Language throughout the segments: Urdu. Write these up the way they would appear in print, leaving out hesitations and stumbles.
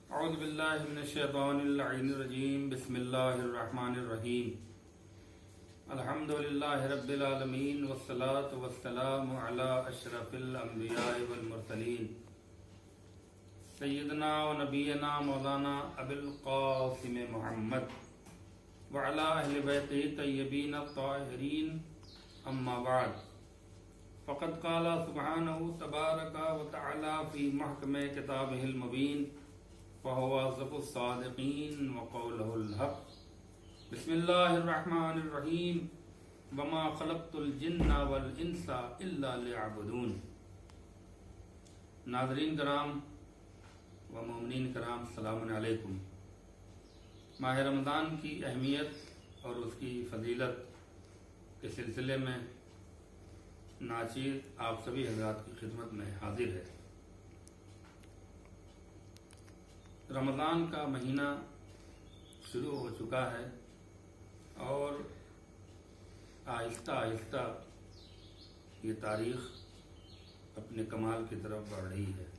اعوذ باللہ من الشیطان اللعین الرجیم بسم اللہ الرحمن الرحیم الحمد للہ رب العالمین والصلاة والسلام علی اشرف الانبیاء والمرسلین سیدنا و نبینا مولانا ابی القاسم محمد وعلی اہل بیتہ طیبین الطاہرین اما بعد فقد قال سبحانہ تبارک و تعالی فی محکم کتابہ المبین وهو أصدق الصادقين وقوله الحق بسم الله الرحمن الرحيم وما خلقت الجن والانس الا ليعبدون. ناظرین کرام و مومنین کرام، السلام علیکم. ماہ رمضان کی اہمیت اور اس کی فضیلت کے سلسلے میں ناچیر آپ سبھی حضرات کی خدمت میں حاضر ہے. رمضان کا مہینہ شروع ہو چکا ہے اور آہستہ آہستہ یہ تاریخ اپنے کمال کی طرف بڑھ رہی ہے.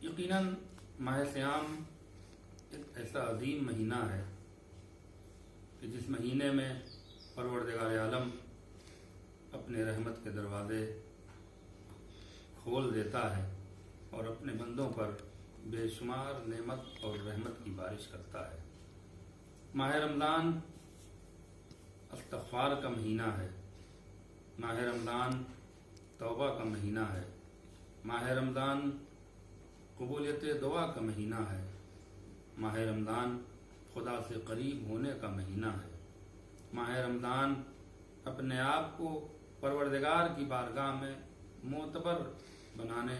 یقیناً ماہ صیام ایک ایسا عظیم مہینہ ہے کہ جس مہینے میں پروردگار عالم اپنے رحمت کے دروازے کھول دیتا ہے اور اپنے بندوں پر بے شمار نعمت اور رحمت کی بارش کرتا ہے. ماہ رمضان استغفار کا مہینہ ہے. ماہ رمضان توبہ کا مہینہ ہے. ماہ رمضان قبولیت دعا کا مہینہ ہے. ماہ رمضان خدا سے قریب ہونے کا مہینہ ہے. ماہ رمضان اپنے آپ کو پروردگار کی بارگاہ میں معتبر بنانے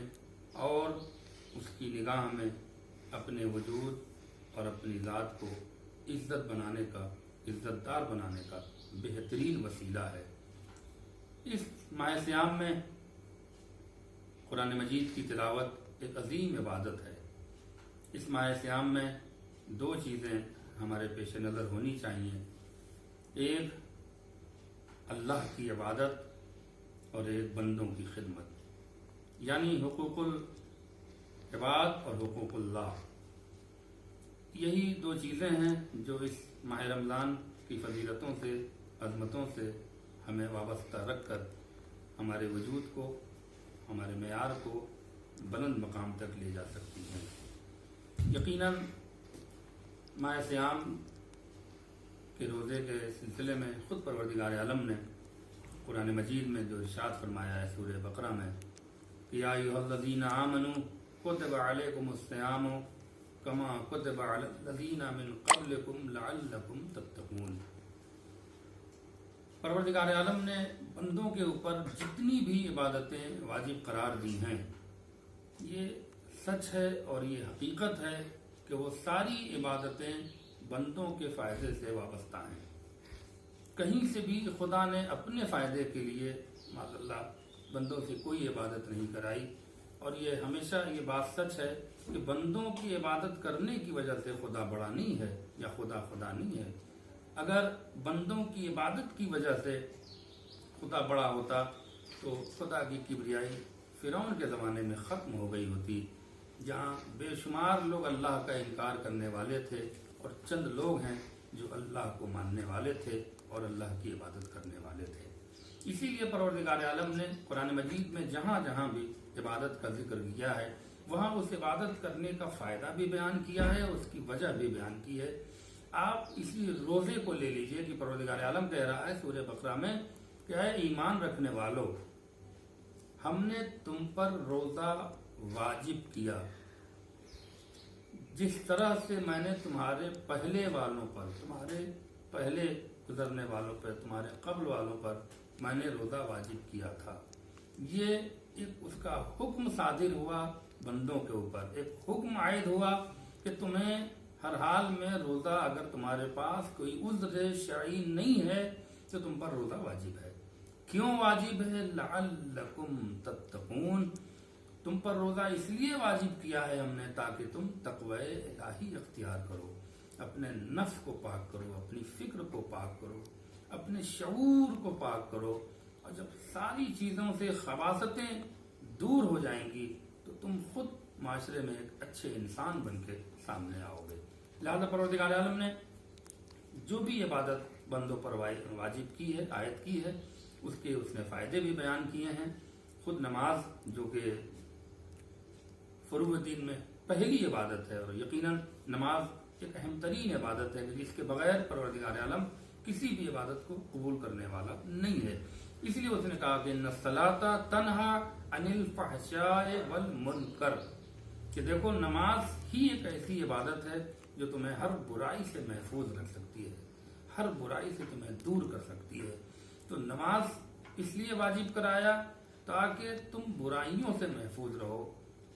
اور اس کی نگاہ میں اپنے وجود اور اپنی ذات کو عزت دار بنانے کا بہترین وسیلہ ہے. اس ماہ صیام میں قرآن مجید کی تلاوت ایک عظیم عبادت ہے. اس ماہ صیام میں دو چیزیں ہمارے پیش نظر ہونی چاہیے. ایک اللہ کی عبادت اور ایک بندوں کی خدمت، یعنی حقوق العباد اور حقوق اللہ. یہی دو چیزیں ہیں جو اس ماہ رمضان کی فضیلتوں سے، عظمتوں سے ہمیں وابستہ رکھ کر ہمارے وجود کو، ہمارے معیار کو بلند مقام تک لے جا سکتی ہیں. یقیناً ماہ صیام کے روزے کے سلسلے میں خود پروردگار عالم نے قرآن مجید میں جو ارشاد فرمایا ہے سورہ بقرہ میں، یا ایھا الذین آمنوا کتب علیکم الصیام کما کتب علی الذین من قبلکم لعلکم تتقون. پروردگار عالم نے بندوں کے اوپر جتنی بھی عبادتیں واجب قرار دی ہیں، یہ سچ ہے اور یہ حقیقت ہے کہ وہ ساری عبادتیں بندوں کے فائدے سے وابستہ ہیں. کہیں سے بھی خدا نے اپنے فائدے کے لیے معاذ اللہ بندوں سے کوئی عبادت نہیں کرائی. اور یہ ہمیشہ یہ بات سچ ہے کہ بندوں کی عبادت کرنے کی وجہ سے خدا بڑا نہیں ہے یا خدا نہیں ہے. اگر بندوں کی عبادت کی وجہ سے خدا بڑا ہوتا تو خدا کی کبریائی فرعون کے زمانے میں ختم ہو گئی ہوتی، جہاں بے شمار لوگ اللہ کا انکار کرنے والے تھے اور چند لوگ ہیں جو اللہ کو ماننے والے تھے اور اللہ کی عبادت کرنے والے تھے. اسی لیے پروردگار عالم نے قرآن مجید میں جہاں جہاں بھی عبادت کا ذکر کیا ہے وہاں اس عبادت کرنے کا فائدہ بھی بیان کیا ہے، اس کی وجہ بھی بیان کی ہے. آپ اسی روزے کو لے لیجئے کہ پروردگار عالم کہہ رہا ہے سورہ بقرہ میں کہ اے ایمان رکھنے والو، ہم نے تم پر روزہ واجب کیا جس طرح سے میں نے تمہارے پہلے والوں پر، تمہارے پہلے گزرنے والوں پر، تمہارے قبل والوں پر میں نے روزہ واجب کیا تھا. یہ ایک اس کا حکم صادر ہوا بندوں کے اوپر، ایک حکم عائد ہوا کہ تمہیں ہر حال میں روزہ، اگر تمہارے پاس کوئی عذر شرعی نہیں ہے تو تم پر روزہ واجب ہے. کیوں واجب ہے؟ لعلکم تتقون. تم پر روزہ اس لیے واجب کیا ہے ہم نے تاکہ تم تقوی الہی اختیار کرو، اپنے نفس کو پاک کرو، اپنی فکر کو پاک کرو، اپنے شعور کو پاک کرو. اور جب ساری چیزوں سے خباثتیں دور ہو جائیں گی تو تم خود معاشرے میں ایک اچھے انسان بن کے سامنے آؤ گے۔ لہذا پروردگار عالم نے جو بھی عبادت بندوں پر واجب کی ہے، عائد کی ہے، اس نے فائدے بھی بیان کیے ہیں۔ خود نماز جو کہ فروع دین میں پہلی عبادت ہے، اور یقیناً نماز ایک اہم ترین عبادت ہے، جس کے بغیر پروردگار عالم کسی بھی عبادت کو قبول کرنے والا نہیں ہے۔ اس لیے اس نے کہا کہ ان الصلاۃ تنہا عن الفحشاء والمنکر، کہ دیکھو نماز ہی ایک ایسی عبادت ہے جو تمہیں ہر برائی سے محفوظ رکھ سکتی ہے، ہر برائی سے تمہیں دور کر سکتی ہے۔ تو نماز اس لیے واجب کرایا تاکہ تم برائیوں سے محفوظ رہو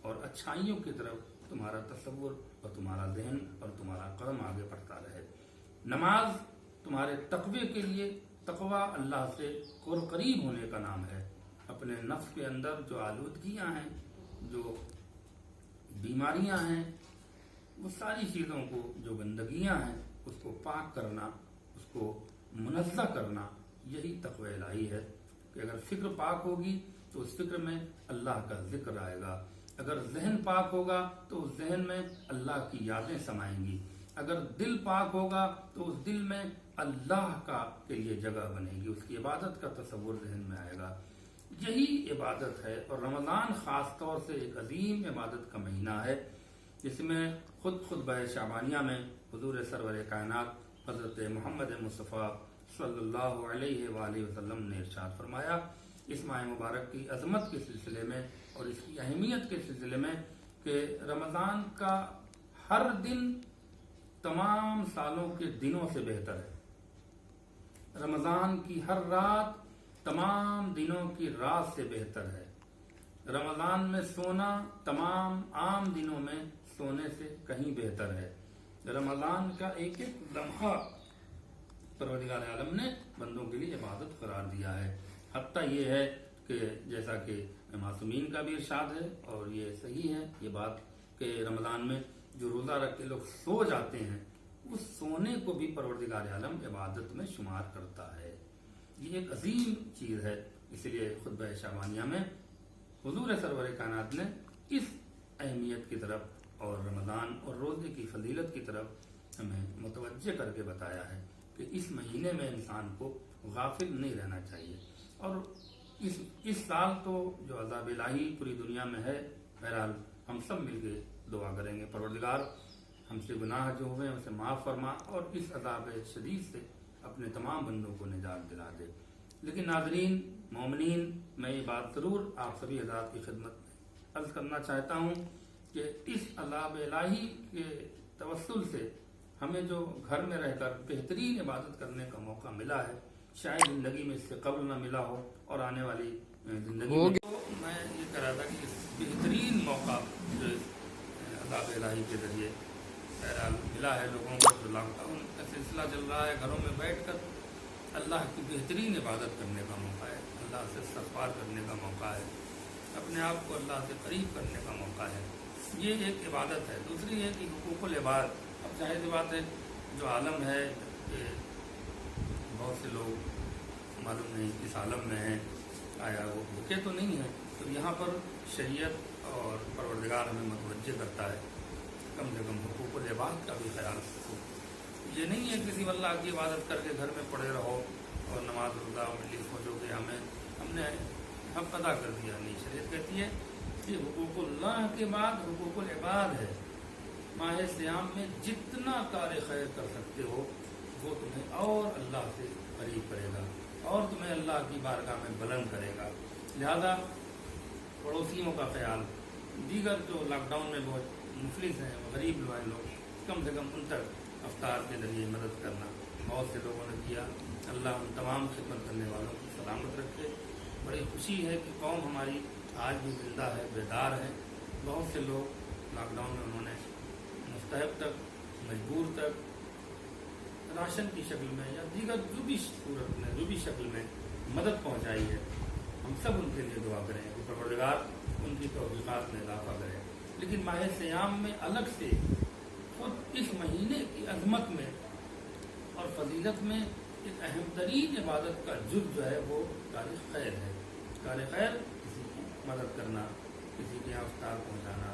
اور اچھائیوں کی طرف تمہارا تصور اور تمہارا ذہن اور تمہارا قدم آگے بڑھتا رہے۔ نماز تمہارے تقوی کے لیے، تقوی اللہ سے قریب ہونے کا نام ہے۔ اپنے نفس کے اندر جو آلودگیاں ہیں، جو بیماریاں ہیں، وہ ساری چیزوں کو، جو گندگیاں ہیں، اس کو پاک کرنا، اس کو منزہ کرنا، یہی تقوی الہی ہے کہ اگر فکر پاک ہوگی تو اس فکر میں اللہ کا ذکر آئے گا، اگر ذہن پاک ہوگا تو اس ذہن میں اللہ کی یادیں سمائیں گی، اگر دل پاک ہوگا تو اس دل میں اللہ کے لیے جگہ بنے گی، اس کی عبادت کا تصور ذہن میں آئے گا۔ یہی عبادت ہے، اور رمضان خاص طور سے ایک عظیم عبادت کا مہینہ ہے، جس میں خطبہ شعبانیہ میں حضور سرور کائنات حضرت محمد مصطفیٰ صلی اللہ علیہ وآلہ وسلم نے ارشاد فرمایا، اس ماہ مبارک کی عظمت کے سلسلے میں اور اس کی اہمیت کے سلسلے میں، کہ رمضان کا ہر دن تمام سالوں کے دنوں سے بہتر ہے، رمضان کی ہر رات تمام دنوں کی رات سے بہتر ہے، رمضان میں سونا تمام عام دنوں میں سونے سے کہیں بہتر ہے، رمضان کا ایک ایک لمحہ پروردگار عالم نے بندوں کے لیے عبادت قرار دیا ہے۔ حتیٰ یہ ہے کہ جیسا کہ معصومین کا بھی ارشاد ہے، اور یہ صحیح ہے یہ بات، کہ رمضان میں جو روزہ رکھ کے لوگ سو جاتے ہیں، اس سونے کو بھی پروردگار عالم عبادت میں شمار کرتا ہے۔ یہ ایک عظیم چیز ہے، اس لیے خطبہ شعبانیہ میں حضور سرور کائنات نے اس اہمیت کی طرف اور رمضان اور روزے کی فضیلت کی طرف ہمیں متوجہ کر کے بتایا ہے کہ اس مہینے میں انسان کو غافل نہیں رہنا چاہیے۔ اور اس سال تو جو عذاب الہی پوری دنیا میں ہے، بہرحال ہم سب مل کے دعا کریں گے، پروردگار ہم سے گناہ جو ہوئے ہیں اسے معاف فرما اور اس عذاب شدید سے اپنے تمام بندوں کو نجات دلا دے۔ لیکن ناظرین مومنین، میں یہ بات ضرور آپ سبھی حضرات کی خدمت میں عرض کرنا چاہتا ہوں کہ اس عذاب الہی کے توسل سے ہمیں جو گھر میں رہ کر بہترین عبادت کرنے کا موقع ملا ہے، شاید زندگی میں اس سے قبل نہ ملا ہو، اور آنے والی زندگی میں تو میں یہ کہہ رہا تھا کہ اس بہترین موقع جو عذاب الہی کے ذریعے بہرحال ملا ہے لوگوں کو، جو لاک ڈاؤن کا سلسلہ چل رہا ہے، گھروں میں بیٹھ کر اللہ کی بہترین عبادت کرنے کا موقع ہے، اللہ سے استغفار کرنے کا موقع ہے، اپنے آپ کو اللہ سے قریب کرنے کا موقع ہے، یہ ایک عبادت ہے۔ دوسری ہے کہ حقوق العباد، اب ظاہر سی بات ہے جو عالم ہے کہ بہت سے لوگ معلوم نہیں کس عالم میں ہیں، آیا وہ بھوکے تو نہیں ہیں، تو یہاں پر شریعت اور پروردگار ہمیں متوجہ کرتا ہے کم سے کم حقوق العباد کا بھی خیال رکھو۔ یہ نہیں ہے کسی اللہ کی عبادت کر کے گھر میں پڑے رہو اور نماز روزہ ملی سوچو کہ ہم نے حق ادا کر دیا، نہیں، شریعت کہتی ہے کہ حقوق اللہ کے بعد حقوق العباد ہے۔ ماہ سیام میں جتنا کار خیر کر سکتے ہو وہ تمہیں اور اللہ سے قریب کرے گا اور تمہیں اللہ کی بارگاہ میں بلند کرے گا۔ لہذا پڑوسیوں کا خیال، دیگر جو لاک ڈاؤن میں بہت مفلس ہیں، غریب لوگ، کم سے کم ان تک افطار کے ذریعے مدد کرنا بہت سے لوگوں نے کیا۔ اللہ ان تمام خدمت کرنے والوں کو سلامت رکھے۔ بڑی خوشی ہے کہ قوم ہماری آج بھی زندہ ہے، بیدار ہے۔ بہت سے لوگ لاک ڈاؤن میں انہوں نے مستحق تک، مجبور تک راشن کی شکل میں یا دیگر جو بھی صورت میں، جو بھی شکل میں مدد پہنچائی ہے، ہم سب ان کے لیے دعا کریں کہ پروردگار ان کی توفیقات میں اضافہ کرے۔ لیکن ماہ سیام میں الگ سے خود اس مہینے کی عظمت میں اور فضیلت میں ایک اہم ترین عبادت کا جز جو ہے وہ کار خیر ہے۔ کار خیر، کسی کی مدد کرنا، کسی کے یہاں افطار پہنچانا،